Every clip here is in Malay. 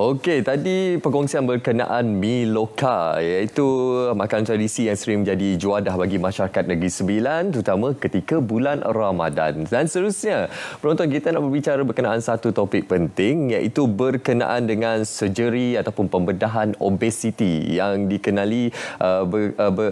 Okey, tadi perkongsian berkenaan mi loka, iaitu makanan tradisi yang sering menjadi juadah bagi masyarakat Negeri Sembilan, terutama ketika bulan Ramadan. Dan seterusnya, penonton, kita nak berbicara berkenaan satu topik penting, iaitu berkenaan dengan surgery ataupun pembedahan obesiti yang dikenali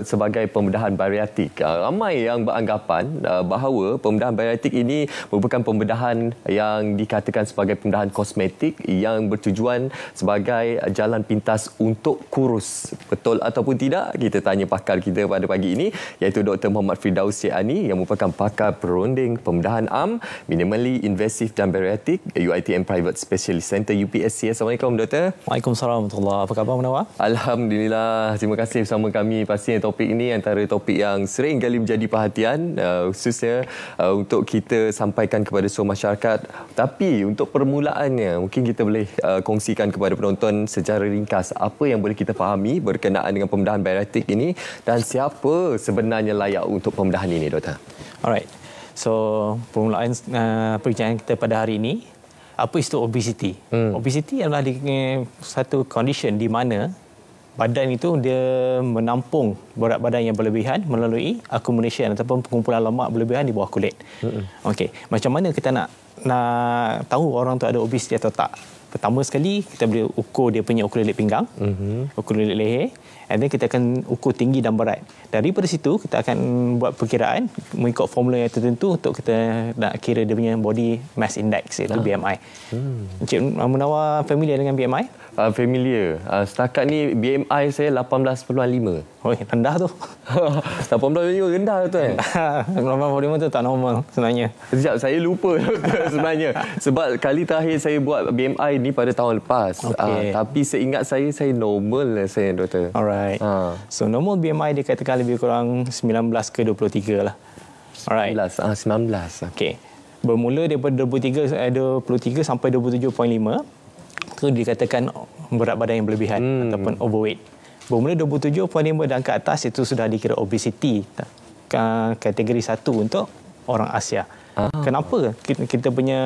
sebagai pembedahan bariatik. Ramai yang beranggapan bahawa pembedahan bariatik ini merupakan pembedahan yang dikatakan sebagai pembedahan kosmetik yang bertujuan sebagai jalan pintas untuk kurus. Betul ataupun tidak? Kita tanya pakar kita pada pagi ini, iaitu Dr. Muhammad Firdaus Syed Ani yang merupakan pakar perunding pembedahan am, minimally invasive dan bariatik, UiTM Private Specialist Center UPSC. Assalamualaikum Doktor. Waalaikumsalam warahmatullahi. Apa khabar Munawar? Alhamdulillah. Terima kasih bersama kami. Pastinya topik ini antara topik yang sering kali menjadi perhatian, khususnya untuk kita sampaikan kepada semua masyarakat. Tapi untuk permulaannya, mungkin kita boleh kongsikan kepada penonton secara ringkas apa yang boleh kita fahami berkenaan dengan pembedahan bariatik ini dan siapa sebenarnya layak untuk pembedahan ini, Doktor. Alright. So, permulaan perbincangan kita pada hari ini, apa itu obesity? Obesity adalah satu condition di mana badan itu dia menampung berat badan yang berlebihan melalui accumulation ataupun pengumpulan lemak berlebihan di bawah kulit. Okey, macam mana kita nak tahu orang tu ada obesiti atau tak? Pertama sekali, kita boleh ukur dia punya ukur lilit pinggang, ukur lilit leher, and then kita akan ukur tinggi dan berat. Daripada situ, kita akan buat perkiraan mengikut formula yang tertentu untuk kita nak kira dia punya body mass index, iaitu BMI. Encik Munawar familiar dengan BMI? Familiar. Setakat ni BMI saya 18.5. Oh, rendah tu. 18.5 rendah tu kan? 18.5 tu tak normal sebenarnya. Sekejap, saya lupa sebenarnya. Sebab kali terakhir saya buat BMI ni pada tahun lepas. Tapi seingat saya normal saya, Doktor. Alright. So normal BMI dikatakan lebih kurang 19 ke 23 lah. Alright. 19. Okey. Bermula daripada 23 sampai 27.5 itu dikatakan berat badan yang berlebihan ataupun overweight. Bermula 27.5 dan ke atas itu sudah dikira obesity, kategori 1 untuk orang Asia. Kenapa kita punya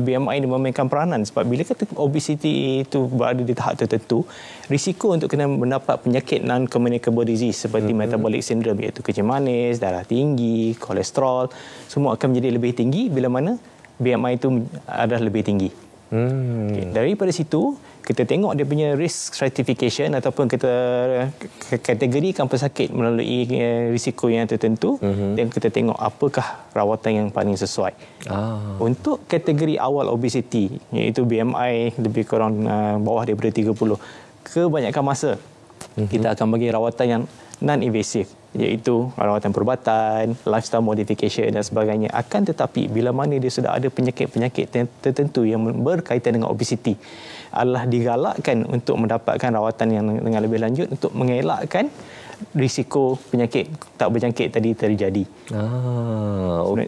BMI ini memainkan peranan? Sebab bila kata obesity itu berada di tahap tertentu, risiko untuk kena mendapat penyakit non-communicable disease seperti metabolic syndrome, iaitu kencing manis, darah tinggi, kolesterol, semua akan menjadi lebih tinggi bila mana BMI itu adalah lebih tinggi. Okay. Daripada situ, kita tengok dia punya risk stratification ataupun kita kategorikan pesakit melalui risiko yang tertentu dan kita tengok apakah rawatan yang paling sesuai. Untuk kategori awal obesity, iaitu BMI lebih kurang bawah daripada 30, kebanyakan masa kita akan bagi rawatan yang non-invasive, iaitu rawatan perubatan, lifestyle modification dan sebagainya. Akan tetapi bila mana dia sudah ada penyakit-penyakit tertentu yang berkaitan dengan obesiti, adalah digalakkan untuk mendapatkan rawatan yang dengan lebih lanjut untuk mengelakkan risiko penyakit tak berjangkit tadi terjadi.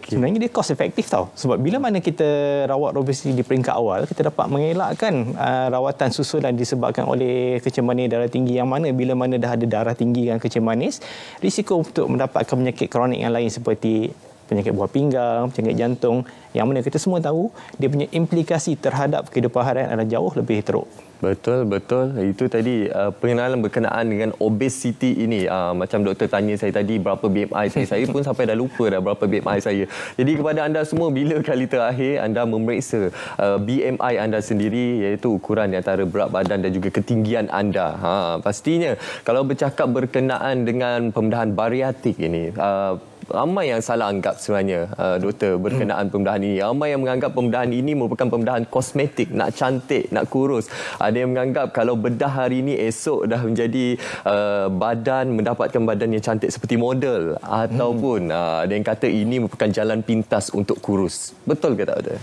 Sebenarnya dia cost efektif tau. Sebab bila mana kita rawat obesiti di peringkat awal, kita dapat mengelakkan rawatan susulan disebabkan oleh kencing manis, darah tinggi, yang mana bila mana dah ada darah tinggi dan kencing manis, risiko untuk mendapatkan penyakit kronik yang lain seperti penyakit buah pinggang, penyakit jantung, yang mana kita semua tahu dia punya implikasi terhadap kehidupan harian adalah jauh lebih teruk. Betul. Itu tadi pengenalan berkenaan dengan obesiti ini. Macam doktor tanya saya tadi berapa BMI saya. Saya pun sampai dah lupa dah berapa BMI saya. Jadi kepada anda semua, bila kali terakhir anda memeriksa BMI anda sendiri, iaitu ukuran di antara berat badan dan juga ketinggian anda. Pastinya kalau bercakap berkenaan dengan pembedahan bariatik ini, ramai yang salah anggap sebenarnya, doktor, berkenaan pembedahan ini. Ramai yang menganggap pembedahan ini merupakan pembedahan kosmetik, nak cantik, nak kurus. Ada yang menganggap kalau bedah hari ini, esok dah menjadi mendapatkan badan yang cantik seperti model. Ataupun ada yang kata ini merupakan jalan pintas untuk kurus. Betul ke tak, doktor?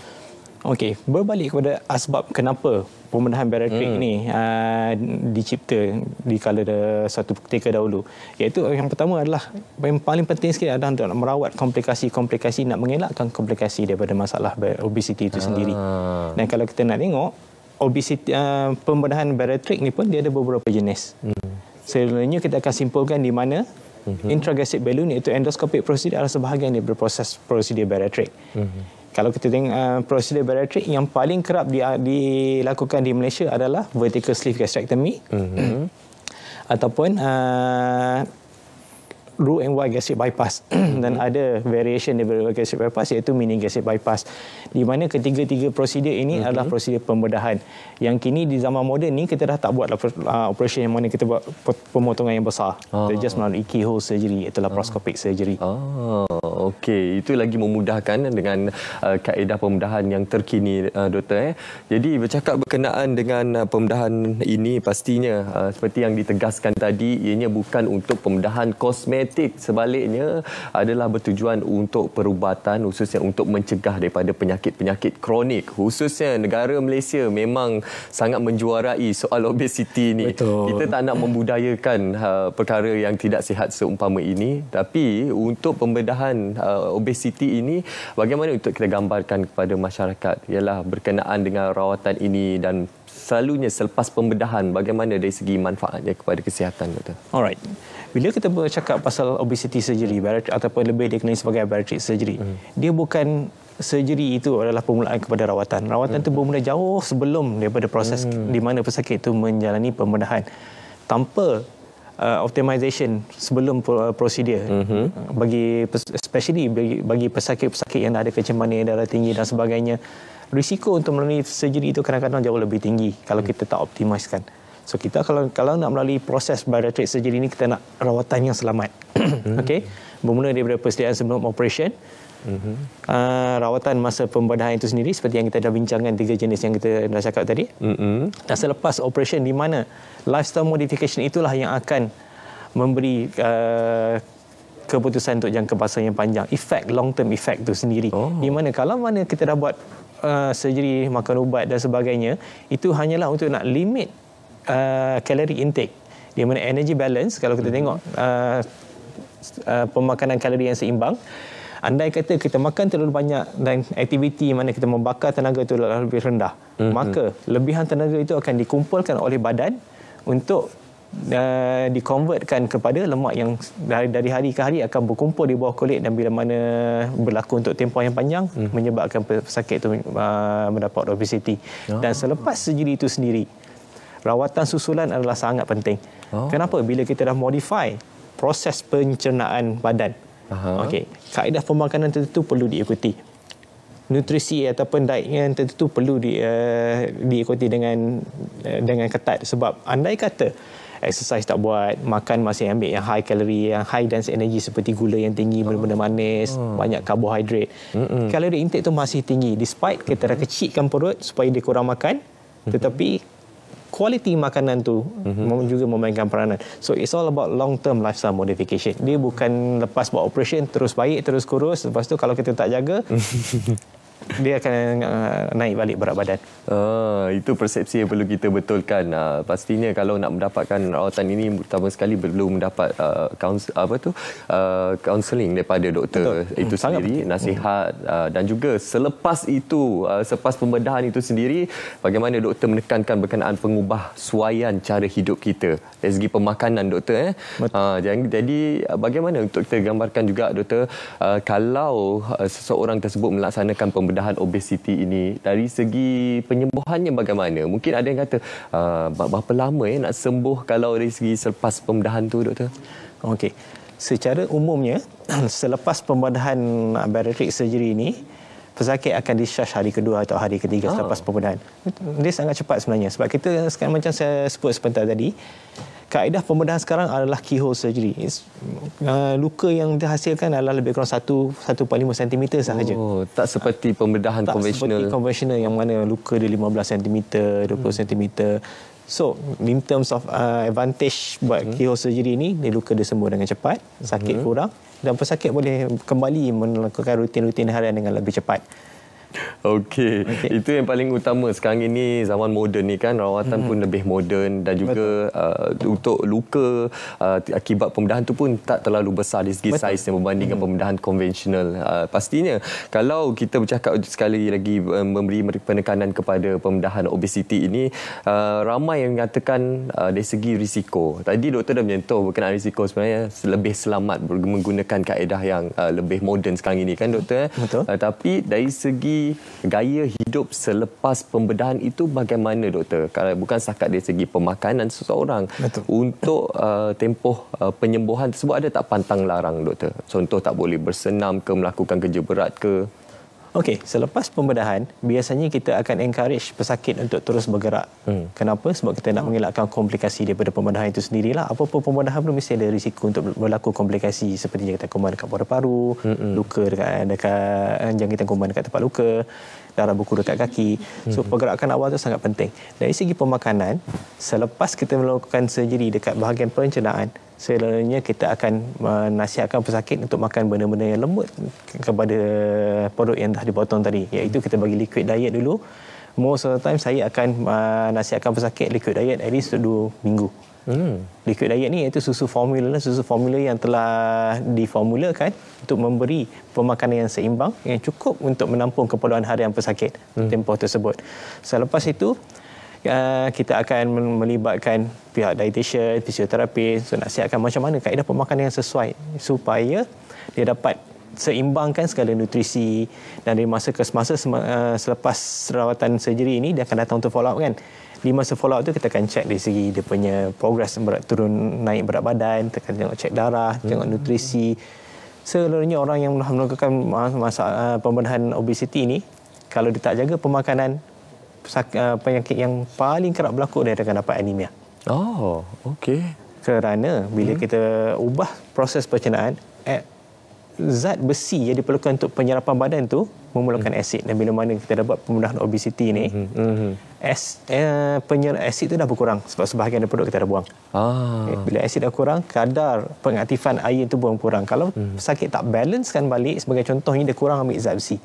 Okey, berbalik kepada asbab kenapa pembedahan bariatrik ni dicipta di kala satu ketika dahulu. Iaitu yang pertama adalah, yang paling penting sekali adalah untuk merawat komplikasi-komplikasi, nak mengelakkan komplikasi daripada masalah obesiti itu sendiri. Dan kalau kita nak tengok, obesiti, pembedahan bariatrik ni pun dia ada beberapa jenis. Sebenarnya kita akan simpulkan di mana intragastric balloon, iaitu endoscopic procedure, adalah sebahagian daripada proses prosedur bariatrik. Kalau kita tengok prosedur bariatrik yang paling kerap dilakukan di Malaysia adalah vertical sleeve gastrectomy ataupun Roux and Y gastric bypass dan ada variation daripada gastric bypass iaitu mini gastric bypass, di mana ketiga-tiga prosedur ini adalah prosedur pembedahan yang kini di zaman moden ni kita dah tak buat operation yang mana kita buat pemotongan yang besar. Kita just melalui keyhole surgery, iaitu laparoscopic surgery. Okey, itu lagi memudahkan dengan kaedah pembedahan yang terkini, doktor. Jadi bercakap berkenaan dengan pembedahan ini, pastinya seperti yang ditegaskan tadi, ianya bukan untuk pembedahan kosmetik, sebaliknya adalah bertujuan untuk perubatan, khususnya untuk mencegah daripada penyakit-penyakit kronik. Khususnya negara Malaysia memang sangat menjuarai soal obesiti ni. Betul. Kita tak nak membudayakan perkara yang tidak sihat seumpama ini, tapi untuk pembedahan obesiti ini, bagaimana untuk kita gambarkan kepada masyarakat ialah berkenaan dengan rawatan ini dan selalunya selepas pembedahan, bagaimana dari segi manfaatnya kepada kesihatan, doktor? Alright. Bila kita bercakap pasal obesity surgery ataupun lebih dikenali sebagai bariatric surgery, dia bukan surgery itu adalah permulaan kepada rawatan. Rawatan itu bermula jauh sebelum daripada proses di mana pesakit itu menjalani pembedahan. Tanpa optimization sebelum prosedur, especially bagi pesakit-pesakit yang ada kencemanan darah tinggi dan sebagainya, risiko untuk melalui surgery itu kadang-kadang jauh lebih tinggi kalau kita tak optimiskan. So kita kalau nak melalui proses bariatric surgery ini, kita nak rawatan yang selamat. Okey, bermula daripada persediaan sebelum operation, rawatan masa pembedahan itu sendiri seperti yang kita dah bincangkan 3 jenis yang kita dah cakap tadi, dan selepas operation di mana lifestyle modification itulah yang akan memberi keputusan untuk jangka masa yang panjang, long term effect itu sendiri. Di mana kalau kita dah buat surgery, makan ubat dan sebagainya, itu hanyalah untuk nak limit kalori intake, di mana energy balance, kalau kita tengok pemakanan kalori yang seimbang, andai kata kita makan terlalu banyak dan aktiviti mana kita membakar tenaga itu lebih rendah, maka lebihan tenaga itu akan dikumpulkan oleh badan untuk dikonvertkan kepada lemak yang dari hari ke hari akan berkumpul di bawah kulit, dan bila mana berlaku untuk tempoh yang panjang menyebabkan pesakit itu mendapat obesiti. Dan selepas surgery itu sendiri, rawatan susulan adalah sangat penting. Kenapa? Bila kita dah modify proses pencernaan badan, okey, kaedah pemakanan tertentu perlu diikuti. Nutrisi ataupun diet yang tertentu perlu diikuti dengan ketat. Sebab andai kata exercise tak buat, makan masih ambil yang high calorie, yang high dense energy seperti gula yang tinggi, benda-benda manis, banyak karbohidrat, kalori intake tu masih tinggi. Despite kita dah kecilkan perut supaya dia kurang makan, tetapi kualiti makanan tu juga memainkan peranan. So it's all about long term lifestyle modification. Dia bukan lepas buat operation terus baik, terus kurus, lepas tu kalau kita tak jaga dia akan naik balik berat badan. Itu persepsi yang perlu kita betulkan. Pastinya kalau nak mendapatkan rawatan ini, pertama sekali perlu mendapat counselling daripada doktor. Betul. Itu sendiri, nasihat, dan juga selepas itu, selepas pembedahan itu sendiri, bagaimana doktor menekankan berkenaan pengubah suaian cara hidup kita dari segi pemakanan, doktor. Jadi bagaimana untuk kita gambarkan juga, doktor, kalau seseorang tersebut melaksanakan pembedahan obesiti ini, dari segi penyembuhannya bagaimana? Mungkin ada yang kata berapa lama nak sembuh kalau dari segi selepas pembedahan tu, doktor? Okey. Secara umumnya selepas pembedahan bariatric surgery ini, pesakit akan discharge hari kedua atau hari ketiga selepas pembedahan. Dia sangat cepat sebenarnya, sebab kita sekarang macam saya sebut sebentar tadi, kaedah pembedahan sekarang adalah keyhole surgery. Luka yang dihasilkan adalah lebih kurang 1.5 cm sahaja. Tak seperti pembedahan konvensional. Tak seperti konvensional yang mana luka dia 15 cm, 20 cm. So, in terms of advantage buat keyhole surgery ni, dia luka dia sembuh dengan cepat, sakit kurang, dan pesakit boleh kembali melakukan rutin-rutin harian dengan lebih cepat. Okey. Itu yang paling utama sekarang ini, zaman moden ni kan, rawatan pun lebih moden dan juga untuk luka akibat pembedahan tu pun tak terlalu besar dari segi saiz yang berbanding dengan pembedahan konvensional. Pastinya kalau kita bercakap sekali lagi memberi penekanan kepada pembedahan obesiti ini, ramai yang mengatakan dari segi risiko. Tadi doktor dah menyentuh berkenaan risiko, sebenarnya lebih selamat menggunakan kaedah yang lebih moden sekarang ini kan doktor. Betul. Tapi dari segi gaya hidup selepas pembedahan itu bagaimana doktor? Kalau bukan setakat dari segi pemakanan seseorang, betul, untuk tempoh penyembuhan tersebut, ada tak pantang larang doktor? Contoh, tak boleh bersenam ke, melakukan kerja berat ke? Okey, selepas pembedahan, biasanya kita akan encourage pesakit untuk terus bergerak. Kenapa? Sebab kita nak mengelakkan komplikasi daripada pembedahan itu sendirilah. Apa-apa pembedahan pun mesti ada risiko untuk berlaku komplikasi seperti jangkitan kuman dekat paru-paru, luka dekat jangkitan kuman dekat tempat luka, darah buku dekat kaki. So, pergerakan awal itu sangat penting. Dari segi pemakanan, selepas kita melakukan surgery dekat bahagian pencernaan, selalunya kita akan menasihatkan pesakit untuk makan benda-benda yang lembut kepada perut yang dah dipotong tadi, iaitu kita bagi liquid diet dulu. Most of the time saya akan nasihatkan pesakit liquid diet at least 2 minggu. Liquid diet ni iaitu susu formula yang telah diformulakan untuk memberi pemakanan yang seimbang, yang cukup untuk menampung keperluan harian pesakit tempoh tersebut. Selepas itu kita akan melibatkan pihak dietitian, fisioterapis, so nasihatkan macam mana kaedah pemakanan yang sesuai supaya dia dapat seimbangkan segala nutrisi, dan dari masa ke masa selepas rawatan surgery ini dia akan datang untuk follow up kan. Di masa follow up tu kita akan check dari segi dia punya progress berat turun naik berat badan, kita akan tengok cek darah, tengok nutrisi. Selalunya orang yang melakukan pembedahan obesiti ini, kalau dia tak jaga pemakanan, penyakit yang paling kerap berlaku dia akan dapat anemia. Oh, okey. Kerana bila kita ubah proses pencernaan, zat besi yang diperlukan untuk penyerapan badan tu memerlukan asid, dan bila mana kita dapat pembedahan obesiti ni, asid tu dah berkurang sebab sebahagian daripada kita dah buang. Okay. Bila asid dah kurang, kadar pengaktifan air tu pun kurang. Kalau sakit tak balancekan balik, sebagai contohnya dia kurang ambil zat besi,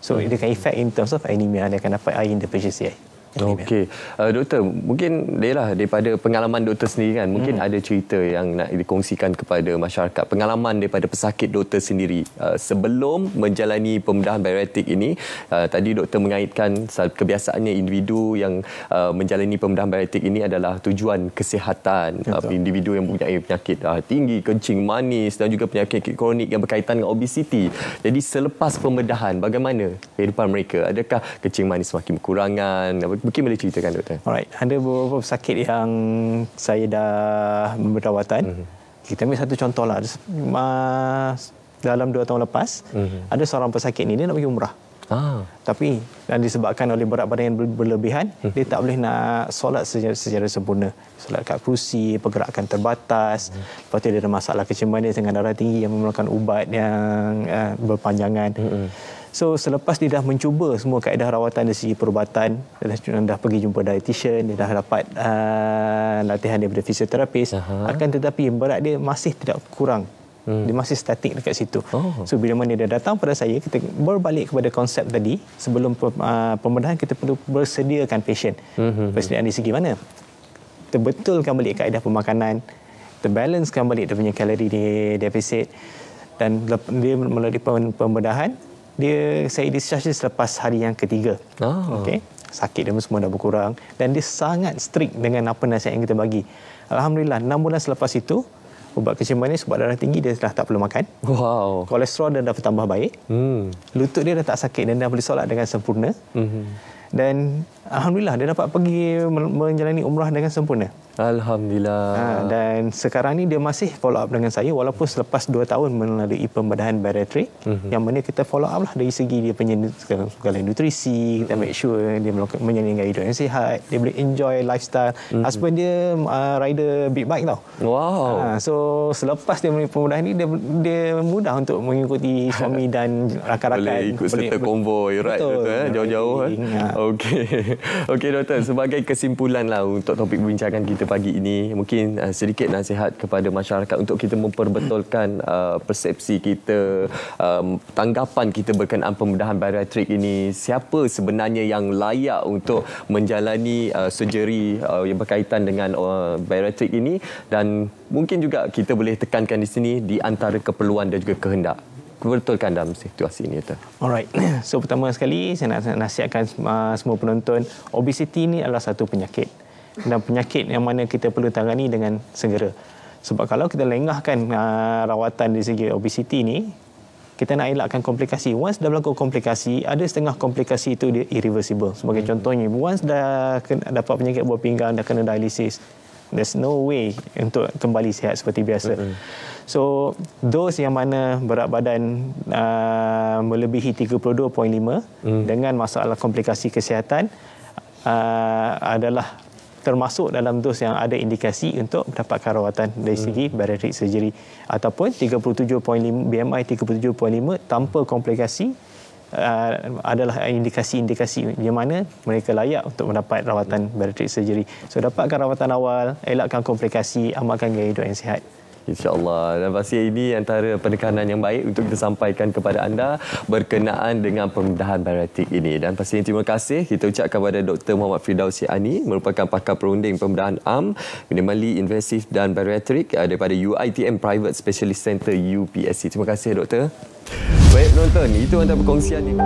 so dia akan effect in terms of anemia, dia akan dapat iron deficiency. Okey. Doktor, mungkin daripada pengalaman doktor sendiri kan, mungkin ada cerita yang nak dikongsikan kepada masyarakat, pengalaman daripada pesakit doktor sendiri sebelum menjalani pembedahan bariatrik ini. Tadi doktor mengaitkan kebiasaannya individu yang menjalani pembedahan bariatrik ini adalah tujuan kesihatan. Individu yang mempunyai penyakit tinggi, kencing manis dan juga penyakit kronik yang berkaitan dengan obesiti. Jadi selepas pembedahan, bagaimana kehidupan mereka? Adakah kencing manis semakin berkurangan? Mungkin boleh ceritakan doktor. Alright, ada beberapa pesakit yang saya dah berawatan. Kita ambil satu contoh lah. Dalam 2 tahun lepas, ada seorang pesakit ni, dia nak pergi umrah. Tapi disebabkan oleh berat badan yang berlebihan, dia tak boleh nak solat secara sempurna. Solat kat kerusi, pergerakan terbatas. Lepas tu dia ada masalah kencing manis dengan darah tinggi yang memerlukan ubat yang berpanjangan. So, selepas dia dah mencuba semua kaedah rawatan dari segi perubatan, dia dah pergi jumpa dietitian, dia dah dapat latihan daripada fisioterapis, akan tetapi berat dia masih tidak kurang. Dia masih statik dekat situ. So, bila mana dia datang pada saya, kita berbalik kepada konsep tadi. Sebelum pembedahan, kita perlu bersediakan pasien. Persediaan di segi mana? Kita betulkan balik kaedah pemakanan, kita balancekan balik dia punya kalori defisit, dan dia melalui pembedahan, saya discharge selepas hari yang ketiga. Okey, sakit dia semua dah berkurang, dan dia sangat strict dengan apa nasihat yang kita bagi. Alhamdulillah, 6 bulan selepas itu, ubat kencing manis, ubat darah tinggi dia dah tak perlu makan. Kolesterol dia dah bertambah baik. Lutut dia dah tak sakit dan dah boleh solat dengan sempurna. Dan alhamdulillah dia dapat pergi menjalani umrah dengan sempurna. Alhamdulillah. Dan sekarang ni dia masih follow up dengan saya walaupun selepas 2 tahun melalui pembedahan bariatrik, yang mana kita follow up lah dari segi dia punya segala nutrisi, kita make sure dia menjalani gaya hidup yang sihat, dia boleh enjoy lifestyle. Husband dia rider big bike tau. So selepas dia melalui pembedahan ni, dia mudah untuk mengikuti suami dan rakan-rakan. Boleh ikut serta konvoi ride jauh-jauh. Okey doktor, sebagai kesimpulan lah untuk topik perbincangan kita pagi ini, mungkin sedikit nasihat kepada masyarakat untuk kita memperbetulkan persepsi kita, tanggapan kita berkenaan pembedahan bariatrik ini. Siapa sebenarnya yang layak untuk menjalani surgery yang berkaitan dengan bariatrik ini, dan mungkin juga kita boleh tekankan di sini di antara keperluan dan juga kehendak. Betulkan dalam situasi ini, Dr. Alright. So pertama sekali saya nak nasihatkan semua penonton, obesiti ini adalah satu penyakit. Dan penyakit yang mana kita perlu tangani dengan segera. Sebab kalau kita lengahkan rawatan di segi obesiti ini, kita nak elakkan komplikasi. Once dah berlaku komplikasi, ada setengah komplikasi itu dia irreversible. Sebagai contohnya, once dah dapat penyakit buah pinggang, dah kena dialisis, there's no way untuk kembali sihat seperti biasa. So, dos yang mana berat badan melebihi 32.5 dengan masalah komplikasi kesihatan adalah termasuk dalam dos yang ada indikasi untuk mendapatkan rawatan dari segi bariatric surgery, ataupun 37.5 BMI 37.5 tanpa komplikasi adalah indikasi-indikasi yang mana mereka layak untuk mendapat rawatan bariatric surgery. So, dapatkan rawatan awal, elakkan komplikasi, amalkan gaya hidup yang sihat. InsyaAllah. Dan pasti ini antara penekanan yang baik untuk kita sampaikan kepada anda berkenaan dengan pembedahan bariatrik ini. Dan pastinya terima kasih kita ucapkan kepada Dr. Muhammad Firdausi Ani, merupakan pakar perunding pembedahan minimally invasive dan bariatrik daripada UiTM Private Specialist Center UPSC. Terima kasih, Doktor. Baik penonton, itu antara perkongsian ini.